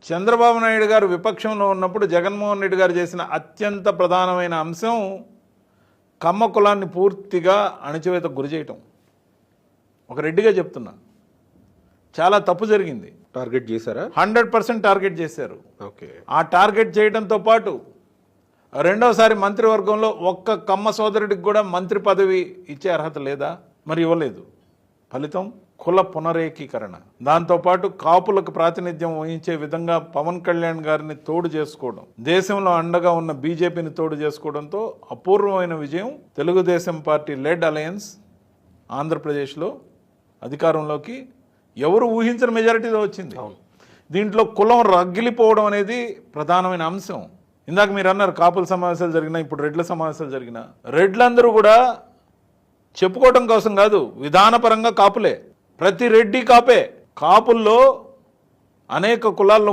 చంద్రబాబు నాయుడు గారు విపక్షంలో ఉన్నప్పుడు జగన్మోహన్ రెడ్డి గారు చేసిన అత్యంత ప్రధానమైన అంశం కమ్మ కులాన్ని పూర్తిగా అణచివేతకు గురి చేయటం. ఒక రెడ్డిగా చెప్తున్నా, చాలా తప్పు జరిగింది. టార్గెట్ చేశారా? 100% టార్గెట్ చేశారు. ఓకే. ఆ టార్గెట్ చేయడంతో పాటు రెండోసారి మంత్రివర్గంలో ఒక్క కమ్మ సోదరుడికి కూడా మంత్రి పదవి ఇచ్చే అర్హత లేదా? మరి ఇవ్వలేదు. ఫలితం కుల పునరేకీకరణ. దాంతోపాటు కాపులకు ప్రాతినిధ్యం వహించే విధంగా పవన్ కళ్యాణ్ గారిని తోడు చేసుకోవడం, దేశంలో అండగా ఉన్న బీజేపీని తోడు చేసుకోవడంతో అపూర్వమైన విజయం తెలుగుదేశం పార్టీ లెడ్ అలయన్స్ ఆంధ్రప్రదేశ్లో అధికారంలోకి ఎవరు ఊహించిన మెజారిటీలో వచ్చింది. దీంట్లో కులం రగిలిపోవడం అనేది ప్రధానమైన అంశం. ఇందాక మీరు అన్నారు కాపుల సమావేశాలు జరిగినా, ఇప్పుడు రెడ్ల సమావేశాలు జరిగినా, రెడ్లందరూ కూడా చెప్పుకోవటం కోసం కాదు, విధానపరంగా కాపులే. ప్రతి రెడ్డి కాపే. కాపుల్లో అనేక కులాల్లో